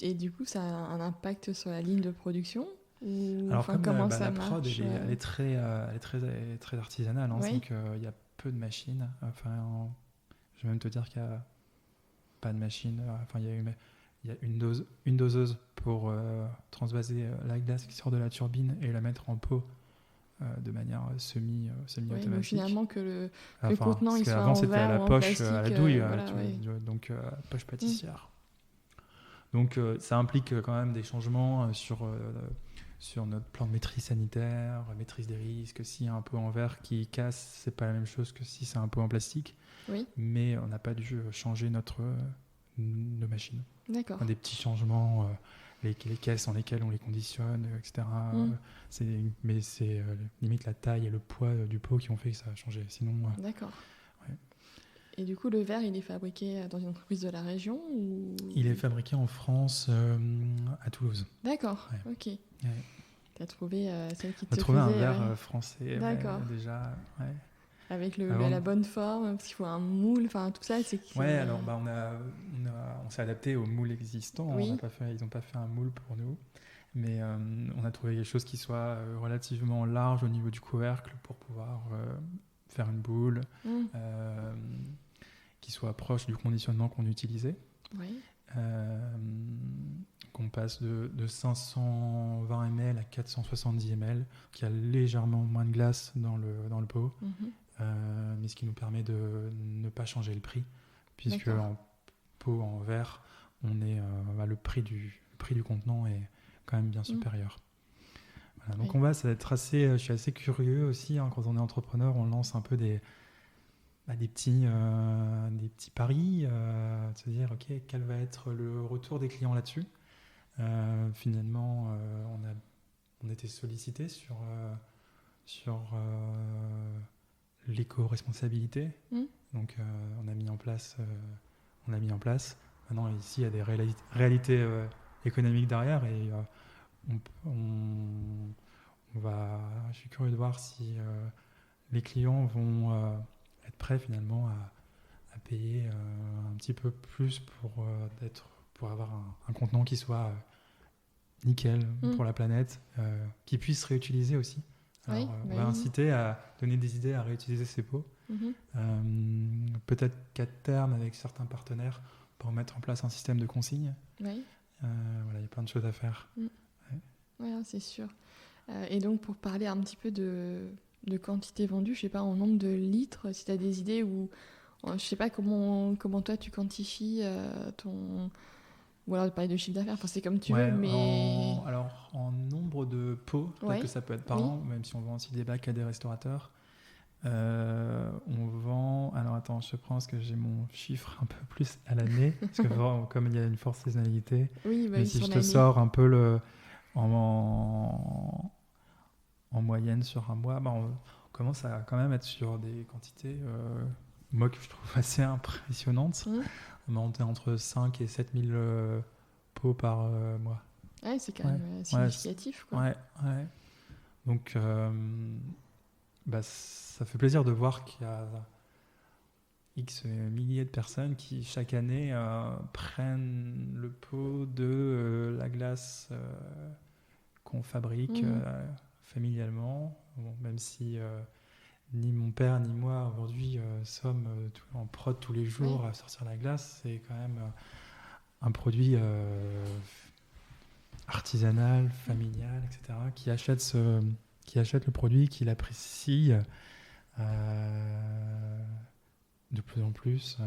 Et du coup, ça a un impact sur la ligne de production Alors comme ça la prod, elle est très artisanale, donc il y a peu de machines. Enfin, je vais même te dire qu'il n'y a pas de machine. Enfin, il y a une doseuse pour transvaser la glace qui sort de la turbine et la mettre en pot de manière semi-automatique. Donc finalement que le contenant il soit en verre ou en plastique. Parce qu'avant c'était à la poche, à la douille, donc poche pâtissière. Donc ça implique quand même des changements sur notre plan de maîtrise sanitaire, maîtrise des risques. S'il y a un pot en verre qui casse, c'est pas la même chose que si c'est un pot en plastique. Oui. Mais on n'a pas dû changer nos machines. D'accord. Des petits changements, les caisses dans lesquelles on les conditionne, etc. Mais c'est limite la taille et le poids du pot qui ont fait que ça a changé. Sinon. D'accord. Et du coup, le verre, il est fabriqué dans une entreprise de la région ou... Il est fabriqué en France, à Toulouse. D'accord, ok. Ouais. Tu as trouvé celle qui te faisait... On a trouvé un verre français. D'accord. Déjà, Avec la bonne forme, parce qu'il faut un moule, enfin tout ça, c'est que... Ouais, alors on s'est adapté au moule existant. Oui. Ils n'ont pas fait un moule pour nous, mais on a trouvé quelque chose qui soit relativement large au niveau du couvercle pour pouvoir faire une boule, qui soit proche du conditionnement qu'on utilisait. Oui. Qu'on passe de 520 ml à 470 ml, qui a légèrement moins de glace dans le pot, mais ce qui nous permet de ne pas changer le prix, puisque en pot en verre, on est, le prix du contenant est quand même bien supérieur. Voilà, donc ça va être je suis assez curieux aussi, hein, quand on est entrepreneur, on lance un peu des petits paris, de se dire ok, quel va être le retour des clients là-dessus. Finalement, on était sollicité sur l'éco-responsabilité. Donc on a mis en place. Maintenant ici il y a des réalités économiques derrière et je suis curieux de voir si les clients vont être prêts finalement à payer un petit peu plus pour avoir un contenant qui soit nickel pour la planète, qui puisse se réutiliser aussi. Alors, on va inciter à donner des idées à réutiliser ces pots. Peut-être qu'à terme, avec certains partenaires, pour mettre en place un système de consigne. Oui. Il y a plein de choses à faire. Oui, c'est sûr. Et donc, pour parler un petit peu de quantité vendue, je sais pas, en nombre de litres, si tu as des idées ou je sais pas comment toi tu quantifies ton... Ou alors de parler de chiffre d'affaires, enfin, c'est comme tu veux, mais... En nombre de pots, peut-être que ça peut être par an, même si on vend aussi des bacs à des restaurateurs. On vend... Alors attends, je prends parce que j'ai mon chiffre un peu plus à l'année, parce que comme il y a une forte saisonnalité, mais si je te sors un peu en moyenne sur un mois, on commence à quand même être sur des quantités moi que je trouve assez impressionnantes. On est monté entre 5 et 7 000 pots par mois. Ouais, c'est quand même significatif. Ouais. Donc ça fait plaisir de voir qu'il y a X milliers de personnes qui chaque année prennent le pot de la glace qu'on fabrique familialement, même si ni mon père ni moi aujourd'hui sommes en prod tous les jours à sortir la glace. C'est quand même un produit artisanal, familial, etc. qui achète le produit, qui l'apprécie de plus en plus.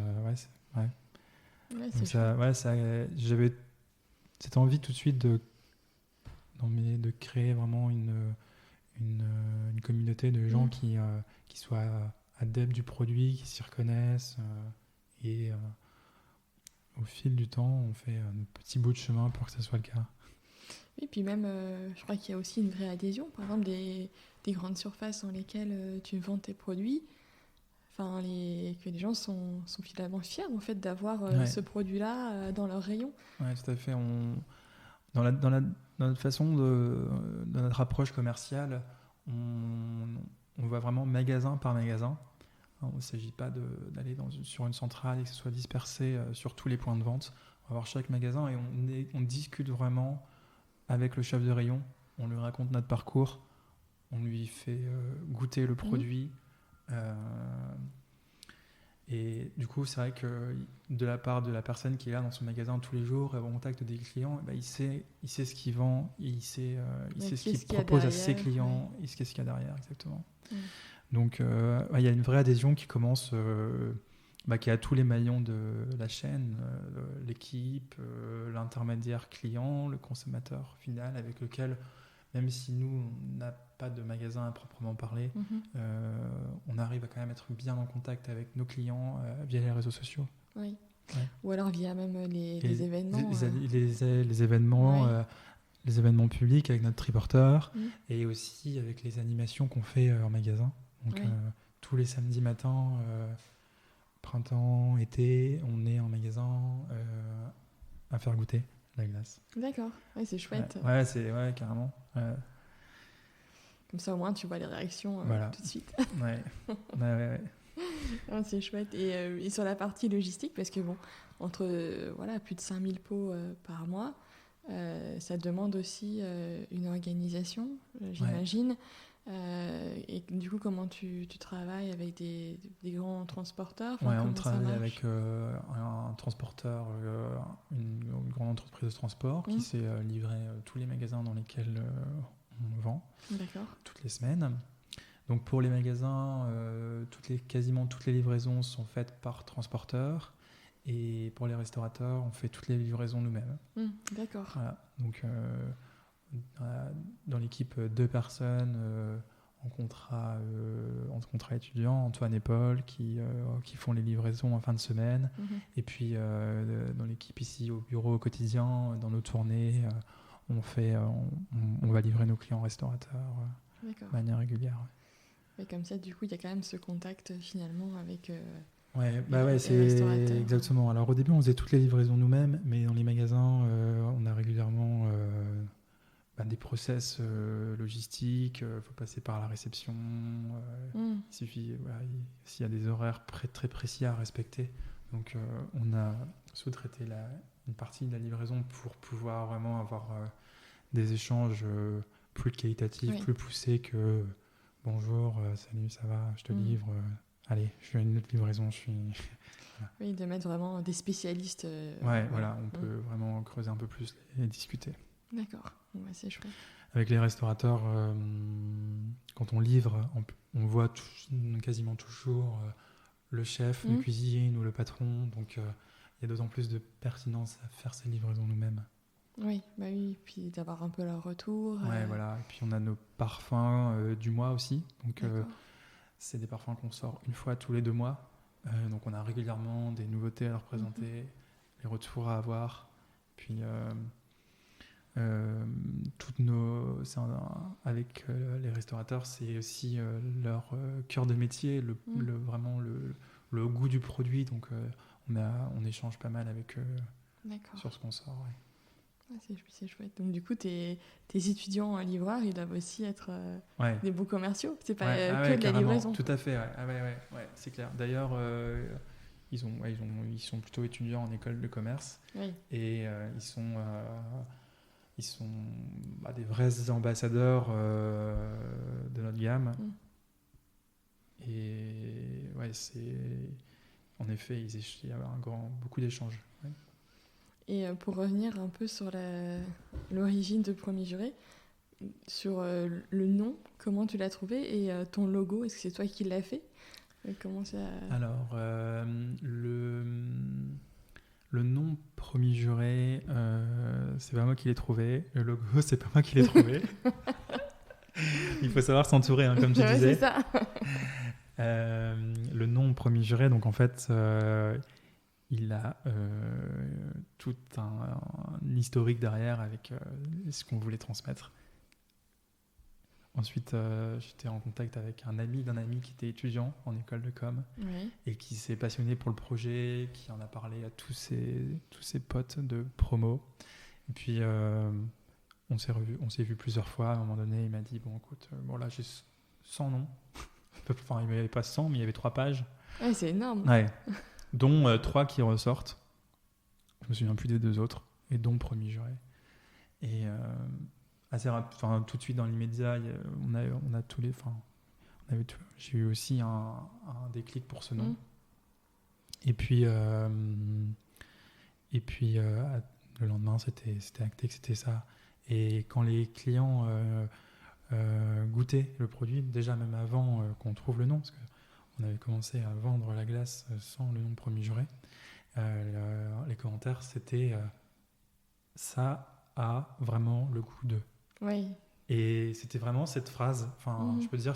J'avais cette envie tout de suite de créer vraiment une communauté de gens qui soient adeptes du produit, qui s'y reconnaissent. Et au fil du temps, on fait un petit bout de chemin pour que ça soit le cas. Oui, puis même, je crois qu'il y a aussi une vraie adhésion. Par exemple, des grandes surfaces dans lesquelles tu vends tes produits, que les gens sont finalement fiers en fait, d'avoir ce produit-là dans leur rayon. Oui, tout à fait. Dans notre façon dans notre approche commerciale, on va vraiment magasin par magasin. Il ne s'agit pas d'aller sur une centrale et que ce soit dispersé sur tous les points de vente. On va voir chaque magasin et on discute vraiment avec le chef de rayon. On lui raconte notre parcours, on lui fait goûter le produit. Et du coup, c'est vrai que de la part de la personne qui est là dans son magasin tous les jours, au contact des clients, il sait ce qu'il vend, il sait ce qu'il propose à ses clients, il sait ce qu'il y a derrière, exactement. Donc, il y a une vraie adhésion qui commence, qui est à tous les maillons de la chaîne, l'équipe, l'intermédiaire client, le consommateur final, avec lequel, même si nous, on n'a pas de magasin à proprement parler, on arrive à quand même être bien en contact avec nos clients via les réseaux sociaux. Oui. Ouais. Ou alors via même les événements. Les événements, les événements publics avec notre triporteur et aussi avec les animations qu'on fait en magasin. Donc tous les samedis matins, printemps, été, on est en magasin à faire goûter la glace. D'accord, c'est chouette. C'est carrément. Comme ça, au moins, tu vois les réactions tout de suite. Ouais. Ah, c'est chouette. Et sur la partie logistique, parce que bon, entre plus de 5000 pots par mois, ça demande aussi une organisation, j'imagine. Et du coup, comment tu travailles avec des grands transporteurs? On travaille avec un transporteur, une grande entreprise de transport qui sait livrer tous les magasins dans lesquels on vend. D'accord. Toutes les semaines. Donc pour les magasins, quasiment toutes les livraisons sont faites par transporteur. Et pour les restaurateurs, on fait toutes les livraisons nous-mêmes. D'accord. Voilà. Donc dans l'équipe, 2 personnes en contrat étudiant, Antoine et Paul, qui font les livraisons en fin de semaine. Et puis dans l'équipe ici au bureau au quotidien, dans nos tournées, on va livrer nos clients restaurateurs de manière régulière. Et comme ça, du coup, il y a quand même ce contact finalement avec c'est restaurateurs. Exactement. Alors au début, on faisait toutes les livraisons nous-mêmes, mais dans les magasins, on a régulièrement des process logistiques. Il faut passer par la réception. Il suffit, s'il y a des horaires très précis à respecter. Donc on a sous-traité une partie de la livraison pour pouvoir vraiment avoir des échanges plus qualitatifs, plus poussés que bonjour, salut, ça va, je te livre. Allez, je fais une autre livraison. Voilà. Oui, de mettre vraiment des spécialistes. On peut vraiment creuser un peu plus et discuter. D'accord, c'est chouette. Avec les restaurateurs, quand on livre, on voit quasiment toujours le chef de cuisine ou le patron. Donc il y a d'autant plus de pertinence à faire ces livraisons nous-mêmes. Oui, puis d'avoir un peu leur retour. Et puis on a nos parfums du mois aussi. Donc c'est des parfums qu'on sort une fois tous les 2 mois. Donc on a régulièrement des nouveautés à leur présenter, les retours à avoir. Puis avec les restaurateurs, c'est aussi leur cœur de métier, vraiment le goût du produit. Donc on échange pas mal avec eux sur ce qu'on sort. C'est chouette. Donc du coup, tes étudiants livreurs, ils doivent aussi être des beaux commerciaux. C'est pas que de la livraison. Tout à fait. C'est clair. D'ailleurs, ils sont plutôt étudiants en école de commerce et ils sont des vrais ambassadeurs de notre gamme. Et en effet, il y a beaucoup d'échanges. Et pour revenir un peu sur l'origine de Premier Juré, sur le nom, comment tu l'as trouvé et ton logo, est-ce que c'est toi qui l'as fait? Comment ça... Alors, le nom Premier Juré, c'est pas moi qui l'ai trouvé. Le logo, c'est pas moi qui l'ai trouvé. Il faut savoir s'entourer, comme tu disais. C'est ça. Le nom Premier Juré, donc en fait... il a tout un historique derrière avec ce qu'on voulait transmettre. Ensuite, j'étais en contact avec un ami d'un ami qui était étudiant en école de com et qui s'est passionné pour le projet, qui en a parlé à tous ses potes de promo. Et puis, on s'est vu plusieurs fois. À un moment donné, il m'a dit, bon, écoute, là, j'ai 100 noms. Enfin, il n'y avait pas 100, mais il y avait 3 pages. Ouais, c'est énorme. Ouais. Dont 3 qui ressortent. Je me souviens plus des 2 autres, et dont Premier Juré. Et tout de suite dans l'immédiat, on a tous les. J'ai eu aussi un déclic pour ce nom. Et puis le lendemain, c'était acté que c'était ça. Et quand les clients goûtaient le produit, déjà même avant qu'on trouve le nom, parce que on avait commencé à vendre la glace sans le nom Premier Juré. Les commentaires, c'était ça a vraiment le goût de. Oui. Et c'était vraiment cette phrase. Je peux dire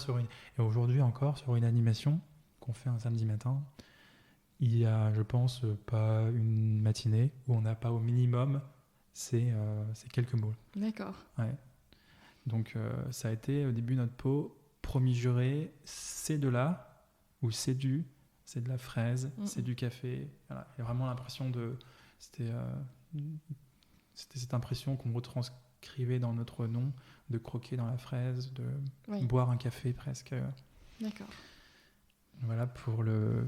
et aujourd'hui encore sur une animation qu'on fait un samedi matin, il y a, je pense, pas une matinée où on n'a pas au minimum ces quelques mots. D'accord. Ouais. Donc ça a été au début notre pot Premier Juré, c'est de là. Ou c'est de la fraise, c'est du café. Il y a vraiment l'impression c'était cette impression qu'on retranscrit écrivait dans notre nom, de croquer dans la fraise, de boire un café presque. D'accord. Voilà pour le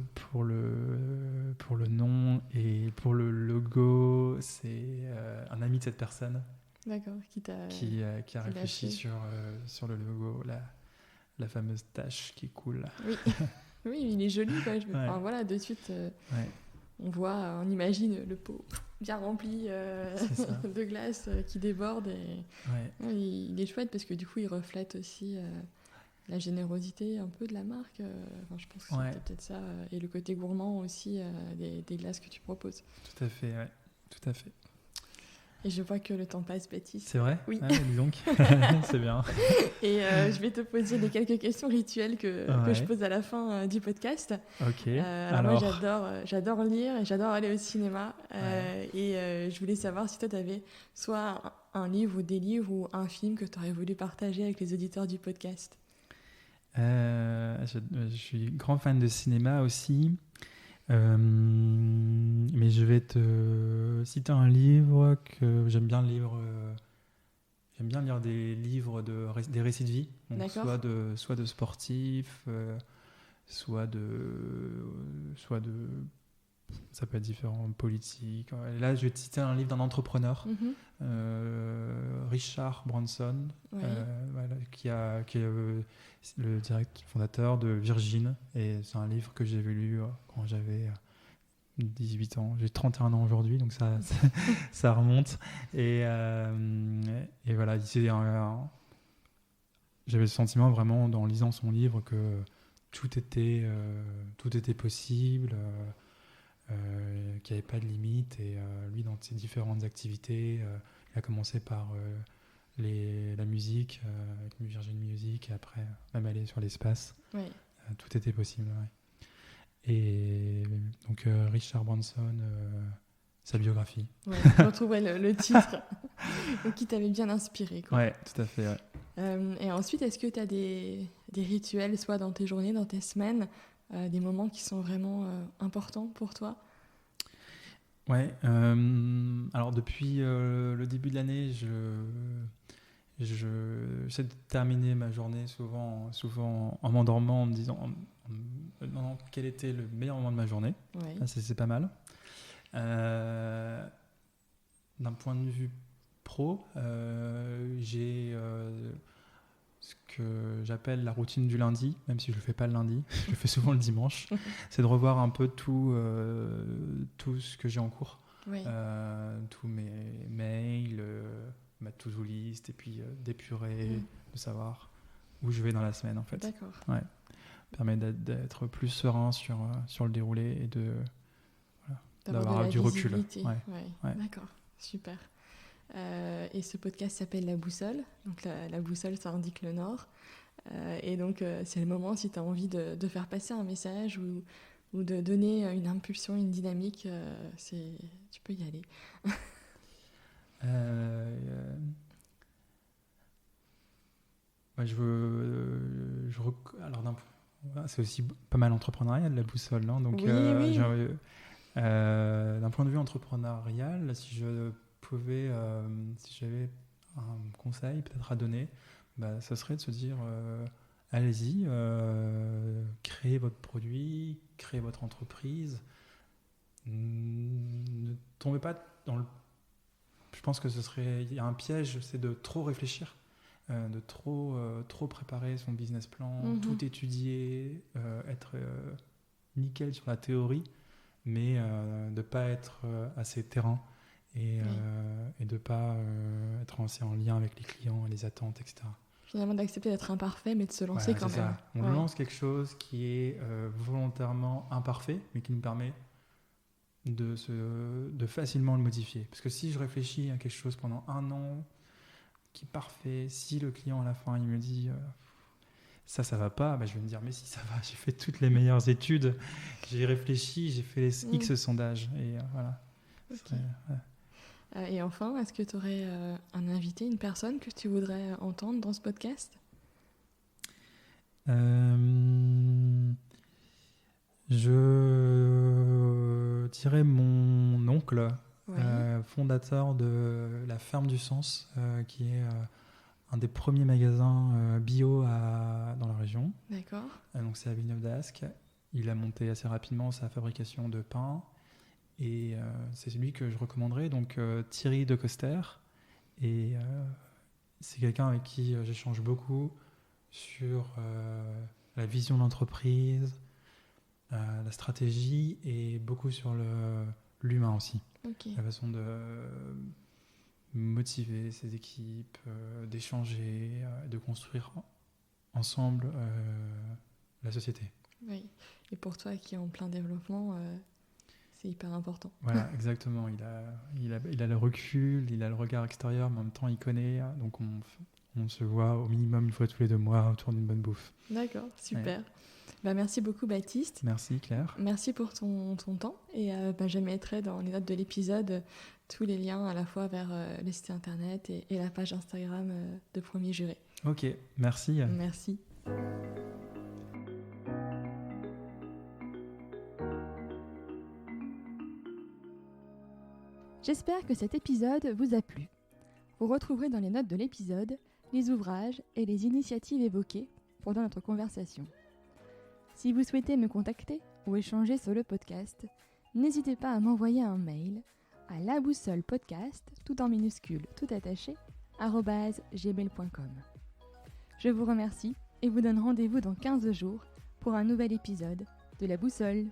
nom, et pour le logo, c'est un ami de cette personne. D'accord, qui a réfléchi sur le logo, la fameuse tache qui coule. Oui, oui, il est joli, quoi. Enfin, voilà, de suite, on imagine le pot bien rempli de glace qui déborde. Et il est chouette parce que du coup, il reflète aussi la générosité un peu de la marque. Enfin, je pense que c'était peut-être ça. Et le côté gourmand aussi des glaces que tu proposes. Tout à fait, ouais. Tout à fait. Et je vois que le temps passe, Baptiste. C'est vrai ? Oui. Ah, dis donc, c'est bien. Et je vais te poser quelques questions rituelles que je pose à la fin du podcast. Ok. Alors moi, j'adore lire et j'adore aller au cinéma. Et je voulais savoir si toi, tu avais soit un livre ou des livres ou un film que tu aurais voulu partager avec les auditeurs du podcast. Je suis grand fan de cinéma aussi. Mais je vais te citer un livre que j'aime bien lire. J'aime bien lire des livres des récits de vie, donc soit de sportifs, soit de ça peut être différent, politique. Et là, je vais te citer un livre d'un entrepreneur, Richard Branson, qui est le fondateur de Virgin. Et c'est un livre que j'ai lu quand j'avais 18 ans. J'ai 31 ans aujourd'hui, donc ça remonte. Et voilà, j'avais le sentiment vraiment, en lisant son livre, que tout était possible. Qu'il n'y avait pas de limite, et lui, dans ses différentes activités, il a commencé par la musique avec Virgin Music, et après même aller sur l'espace. Tout était possible. Et donc Richard Branson, sa biographie. Je retrouvais le titre qui t'avait bien inspiré, quoi. Ouais, tout à fait. Et ensuite, est-ce que tu as des rituels, soit dans tes journées, dans tes semaines, des moments qui sont vraiment importants pour toi? Ouais, alors depuis le début de l'année, j'essaie de terminer ma journée souvent en m'endormant, en me disant quel était le meilleur moment de ma journée. C'est pas mal. D'un point de vue pro, j'ai ce que j'appelle la routine du lundi, même si je le fais pas le lundi, je le fais souvent le dimanche. C'est de revoir un peu tout ce que j'ai en cours, tous mes mails, ma to-do list, et puis d'épurer, de savoir où je vais dans la semaine, en fait. D'accord. Permet d'être plus serein sur le déroulé, et d'avoir du recul. D'accord, super. Et ce podcast s'appelle La Boussole. Donc la boussole, ça indique le nord. Et donc c'est le moment, si tu as envie de faire passer un message ou de donner une impulsion, une dynamique, tu peux y aller. Alors c'est aussi pas mal entrepreneurial, la boussole, non ? Donc, oui. D'un point de vue entrepreneurial, si j'avais un conseil peut-être à donner, ça serait de se dire allez-y, créez votre produit, créez votre entreprise. Ne tombez pas dans je pense que il y a un piège, c'est de trop réfléchir, de trop préparer son business plan, tout étudier, être nickel sur la théorie, mais de ne pas être assez terrain, et de ne pas être assez en lien avec les clients, les attentes, etc. Finalement, d'accepter d'être imparfait, mais de se lancer quand même. Ça. On lance quelque chose qui est volontairement imparfait, mais qui nous permet de facilement le modifier. Parce que si je réfléchis à quelque chose pendant 1 an, qui est parfait, si le client à la fin il me dit ça va pas, je vais me dire mais si ça va, j'ai fait toutes les meilleures études, j'ai réfléchi, j'ai fait les X sondages, et voilà. Okay. Et enfin, est-ce que tu aurais un invité, une personne que tu voudrais entendre dans ce podcast ? Je dirais mon oncle, fondateur de la Ferme du Sens, qui est un des premiers magasins bio dans la région. D'accord. Donc c'est à Villeneuve-d'Ascq. Il a monté assez rapidement sa fabrication de pain. Et c'est celui que je recommanderais, donc Thierry Decoster. Et c'est quelqu'un avec qui j'échange beaucoup sur la vision d'entreprise, la stratégie et beaucoup sur l'humain aussi. Okay. La façon de motiver ses équipes, d'échanger, de construire ensemble la société. Oui. Et pour toi qui est en plein développement, c'est hyper important. Voilà, exactement. Il a le recul, il a le regard extérieur, mais en même temps il connaît. Donc on se voit au minimum une fois tous les 2 mois autour d'une bonne bouffe. D'accord, super. Ouais. Merci beaucoup Baptiste. Merci Claire. Merci pour ton temps. Et je mettrai dans les notes de l'épisode tous les liens à la fois vers le site internet et la page Instagram de Premier Juré. Ok, merci. Merci. J'espère que cet épisode vous a plu. Vous retrouverez dans les notes de l'épisode les ouvrages et les initiatives évoquées pendant notre conversation. Si vous souhaitez me contacter ou échanger sur le podcast, n'hésitez pas à m'envoyer un mail à laboussolepodcast, tout en minuscules, tout attaché, @gmail.com. Je vous remercie et vous donne rendez-vous dans 15 jours pour un nouvel épisode de La Boussole.